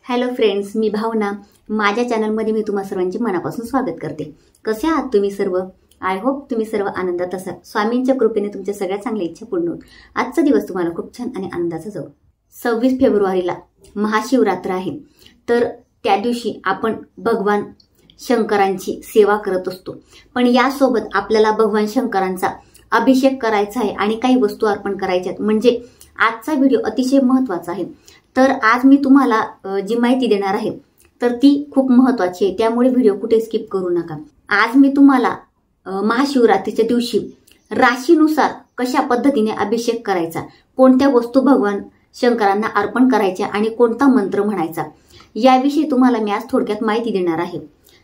Hello friends, मी भावना. माझ्या चॅनलमध्ये मी तुम्हा सर्वांचे मनापासून स्वागत करते. कसे आहात तुम्ही सर्व? आय होप तुम्ही सर्व आनंदात असाल. स्वामींच्या कृपेने तुमच्या सगळ्या चांगल्या इच्छा पूर्ण होत. आजचा दिवस तुम्हाला खूप छान आणि आनंदाचा जाऊ. 26 फेब्रुवारीला महाशिवरात्र आहे. तर त्या दिवशी आपण भगवान शंकरांची सेवा करत असतो. पण यासोबत आपल्याला भगवान शंकरांचा अभिषेक करायचा आहे आणि काही वस्तू अर्पण करायच्यात. म्हणजे आजचा व्हिडिओ अतिशय महत्त्वाचा आहे. तर आज मी तुम्हाला जी माहिती देणार आहे तर ती खूप महत्त्वाची आहे. त्यामुळे व्हिडिओ कुठे स्किप करू नका. आज मी तुम्हाला महाशिवरात्रीच्या दिवशी राशीनुसार कशा पद्धतीने अभिषेक करायचा, कोणत्या वस्तू भगवान शंकरांना अर्पण करायच्या आणि कोणता मंत्र म्हणायचा याविषयी तुम्हाला मी आज थोडक्यात माहिती देणार आहे.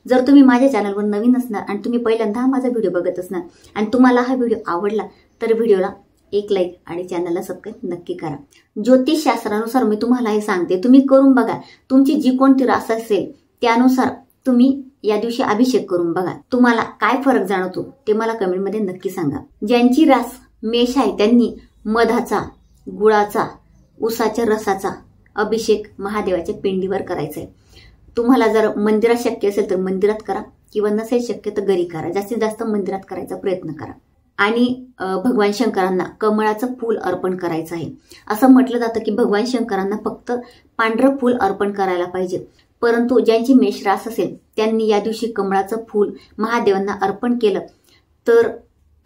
जर तुम्ही माझ्या चॅनलवर नवीन असणार आणि तुम्ही पहिल्यांदा माझा व्हिडिओ बघत असणार आणि तुम्हाला हा व्हिडिओ आवडला तर व्हिडिओला एक लाईक आणि चॅनलला सबस्क्राईब नक्की करा. ज्योतिषशास्त्रानुसार मी तुम्हाला हे सांगते, तुम्ही करून बघा. तुमची जी कोणती रास असेल त्यानुसार तुम्ही या दिवशी अभिषेक करून बघा. तुम्हाला काय फरक जाणवतो ते मला कमेंटमध्ये नक्की सांगा. ज्यांची रास मेष आहे त्यांनी मधाचा, गुळाचा, उसाच्या रसाचा अभिषेक महादेवाच्या पिंडीवर करायचा आहे. तुम्हाला जर मंदिरात शक्य असेल तर मंदिरात करा किंवा नसेल शक्य तर घरी करा. जास्तीत जास्त मंदिरात करायचा प्रयत्न करा. आणि भगवान शंकरांना कमळाचं फूल अर्पण करायचं आहे. असं म्हटलं जातं की भगवान शंकरांना फक्त पांढरं फूल अर्पण करायला पाहिजे. परंतु ज्यांची मेष रास असेल त्यांनी या दिवशी कमळाचं फूल महादेवांना अर्पण केलं तर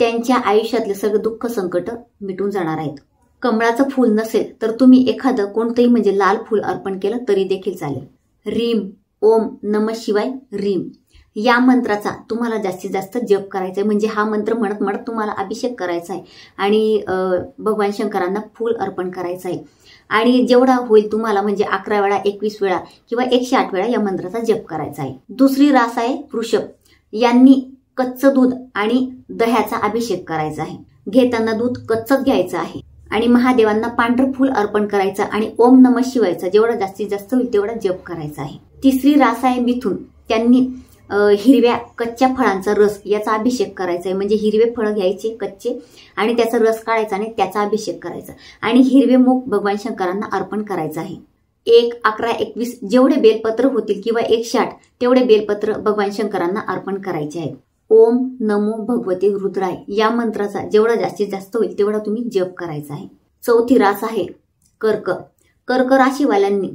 त्यांच्या आयुष्यातले सगळे दुःख संकट मिटून जाणार आहेत. कमळाचं फूल नसेल तर तुम्ही एखादं कोणतंही म्हणजे लाल फूल अर्पण केलं तरी देखील चालेल. रीम ओम नमः शिवाय रीम या मंत्राचा तुम्हाला जास्तीत जास्त जप करायचा आहे. म्हणजे हा मंत्र म्हणत म्हणत तुम्हाला अभिषेक करायचा आहे आणि भगवान शंकरांना फूल अर्पण करायचं आहे. आणि जेवढा होईल तुम्हाला म्हणजे 11 वेळा, 21 वेळा किंवा 108 वेळा या मंत्राचा जप करायचा आहे. दुसरी रास आहे वृषभ. यांनी कच्चं दूध आणि दह्याचा अभिषेक करायचा आहे. घेताना दूध कच्चंच घ्यायचं आहे आणि महादेवांना पांढरं फूल अर्पण करायचं आणि ओम नमः शिवायचा जेवढा जास्तीत जास्त होईल तेवढा जप करायचा आहे. तिसरी रास आहे मिथुन. त्यांनी हिरव्या कच्च्या फळांचा रस याचा अभिषेक करायचा आहे. म्हणजे हिरवे फळं घ्यायचे कच्चे आणि त्याचा रस काढायचा आणि त्याचा अभिषेक करायचा आणि हिरवे मूग भगवान शंकरांना अर्पण करायचं आहे. 1, 11, 21 जेवढे बेलपत्र होतील किंवा 108 तेवढे बेलपत्र भगवान शंकरांना अर्पण करायचे आहेत. ओम नमो भगवते रुद्राय या मंत्राचा जेवढा जास्तीत जास्त होईल तेवढा तुम्ही जप करायचा आहे. चौथी रास आहे कर्क. कर्क राशीवाल्यांनी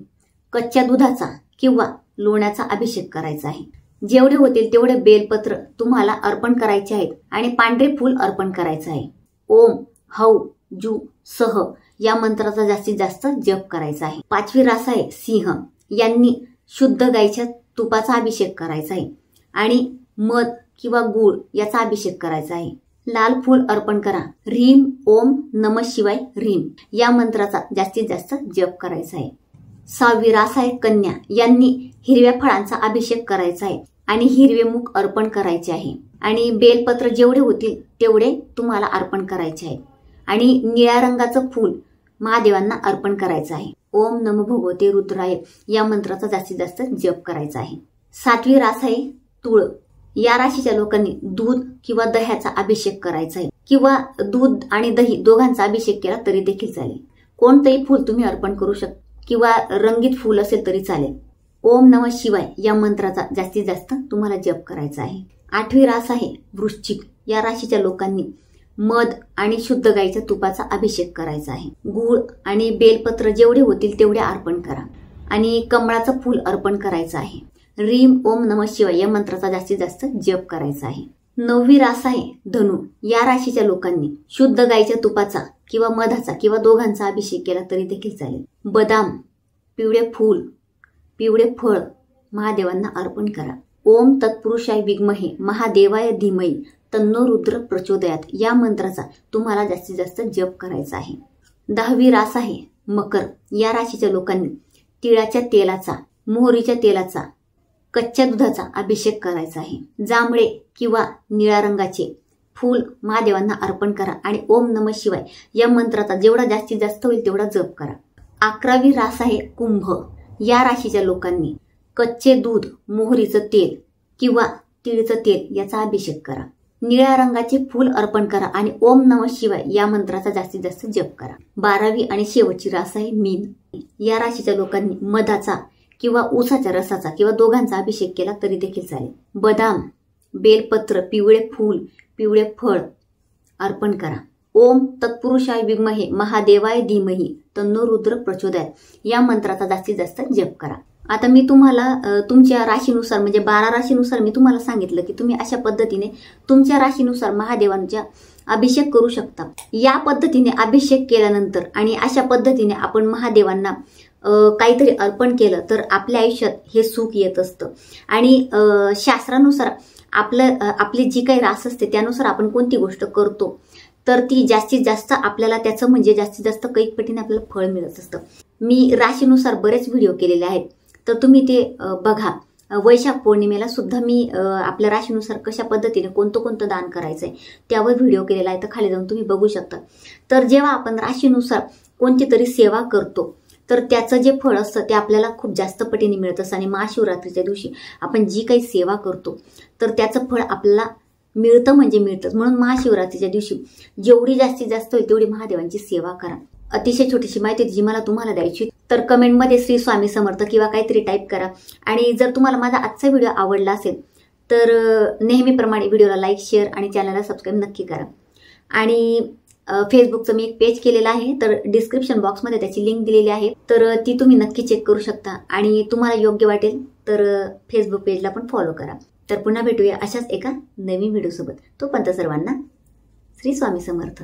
कच्च्या दुधाचा किंवा लोण्याचा अभिषेक करायचा आहे. जेवढे होतील तेवढे बेलपत्र तुम्हाला अर्पण करायचे आहेत आणि पांढरे फूल अर्पण करायचं आहे. ओम हौ जू सह या मंत्राचा जास्तीत जास्त जप करायचा आहे. 5वी रास आहे सिंह. यांनी शुद्ध गाईच्या तुपाचा अभिषेक करायचा आहे आणि मध किंवा गूळ याचा अभिषेक करायचा आहे. लाल फूल अर्पण करा. रीम ओम नमः शिवाय रीम या मंत्राचा जास्तीत जास्त जप करायचा आहे. 6वी रास आहे कन्या. यांनी हिरव्या फळांचा अभिषेक करायचा आहे आणि हिरवे मूग अर्पण करायचे आहे आणि बेलपत्र जेवढे होतील तेवढे तुम्हाला अर्पण करायचे आहे आणि निळ्या रंगाचं फूल महादेवांना अर्पण करायचं आहे. ओम नमो भगवते रुद्राय या मंत्राचा जास्तीत जास्त जप करायचा आहे. 7वी रास आहे तुळ. या राशीच्या लोकांनी दूध किंवा दह्याचा अभिषेक करायचा आहे किंवा दूध आणि दही दोघांचा अभिषेक केला तरी देखील चालेल. कोणतंही फूल तुम्ही अर्पण करू शकता किंवा रंगीत फूल असेल तरी चालेल. ओम नमः शिवाय या मंत्राचा जास्तीत जास्त तुम्हाला जप करायचा आहे. 8वी रास आहे वृश्चिक. या राशीच्या लोकांनी मध आणि शुद्ध गाईच्या तुपाचा अभिषेक करायचा आहे. गूळ आणि बेलपत्र जेवढे होतील तेवढे अर्पण करा आणि कमळाचं फूल अर्पण करायचं आहे. रीम ओम नमः शिवाय या मंत्राचा जास्तीत जास्त जप करायचा आहे. 9वी रास आहे धनु. या राशीच्या लोकांनी शुद्ध गाईच्या तुपाचा किंवा मधाचा किंवा दोघांचा अभिषेक केला तरी देखील चालेल. बदाम, पिवळे फूल, पिवळे फळ महादेवांना अर्पण करा. ओम तत्पुरुषाय विद्महे महादेवाय धीमहि तन्नो रुद्र प्रचोदयात या मंत्राचा तुम्हाला जास्तीत जास्त जप करायचा आहे. 10वी रास आहे मकर. या राशीच्या लोकांनी तिळाच्या तेलाचा, मोहरीच्या तेलाचा, कच्च्या दुधाचा अभिषेक करायचा आहे. जांभळे किंवा निळ्या रंगाचे फूल महादेवांना अर्पण करा आणि ओम नमः शिवाय या मंत्राचा जेवढा जास्तीत जास्त होईल तेवढा जप करा. 11वी रास आहे कुंभ. या राशीच्या लोकांनी कच्चे दूध, मोहरीचं तेल किंवा तिळचं तेल याचा अभिषेक करा. निळ्या रंगाचे फूल अर्पण करा आणि ओम नमः शिवाय या मंत्राचा जास्तीत जास्त जप करा. 12वी आणि शेवटची रास आहे मीन. या राशीच्या लोकांनी मधाचा किंवा ऊसाच्या रसाचा किंवा दोघांचा अभिषेक केला तरी देखील चालेल. बदाम, बेलपत्र, पिवळे फूल, पिवळे फळ अर्पण करा. ओम तत्पुरुषाय विद्महे महादेवाय धीमहि तन्नो रुद्र प्रचोदयात या मंत्राचा जास्तीत जास्त जप करा. आता मी तुम्हाला तुमच्या राशीनुसार म्हणजे 12 राशीनुसार मी तुम्हाला सांगितलं की तुम्ही अशा पद्धतीने तुमच्या राशीनुसार महादेवांच्या अभिषेक करू शकता. या पद्धतीने अभिषेक केल्यानंतर आणि अशा पद्धतीने आपण महादेवांना काहीतरी अर्पण केलं तर आपल्या आयुष्यात हे सुख येत असतं. आणि शास्त्रानुसार आपली जी काही रास असते त्यानुसार आपण कोणती गोष्ट करतो तर ती जास्तीत जास्त आपल्याला त्याचं म्हणजे जास्तीत जास्त कैक पटीने आपल्याला फळ मिळत असतं. मी राशीनुसार बरेच व्हिडिओ केलेले आहेत तर तुम्ही ते बघा. वैशाख पौर्णिमेला सुद्धा मी आपल्या राशीनुसार कशा पद्धतीने कोणतं दान करायचंय त्यावर व्हिडिओ केलेला आहे, तर खाली जाऊन तुम्ही बघू शकता. तर जेव्हा आपण राशीनुसार कोणती तरी सेवा करतो तर त्याचं जे फळ असतं ते आपल्याला खूप जास्त पटीने मिळत असतं. आणि महाशिवरात्रीच्या दिवशी आपण जी काही सेवा करतो तर त्याचं फळ आपल्याला मिळतं म्हणजे मिळतंच. म्हणून महाशिवरात्रीच्या दिवशी जेवढी जास्तीत जास्त होईल तेवढी महादेवांची सेवा करा. अतिशय छोटीशी माहिती जी मला तुम्हाला द्यायची तर कमेंटमध्ये श्री स्वामी समर्थ किंवा काहीतरी टाईप करा. आणि जर तुम्हाला माझा आजचा व्हिडिओ आवडला असेल तर नेहमीप्रमाणे व्हिडिओला लाईक, शेअर आणि चॅनलला सबस्क्राईब नक्की करा. आणि फेसबुकचं मी एक पेज केलेलं आहे तर डिस्क्रिप्शन बॉक्समध्ये त्याची लिंक दिलेली आहे तर ती तुम्ही नक्की चेक करू शकता. आणि तुम्हाला योग्य वाटेल तर फेसबुक पेजला पण फॉलो करा. तर पुन्हा भेटूया अशाच एका नवीन व्हिडिओसोबत. तोपर्यंत सर्वांना श्री स्वामी समर्थ.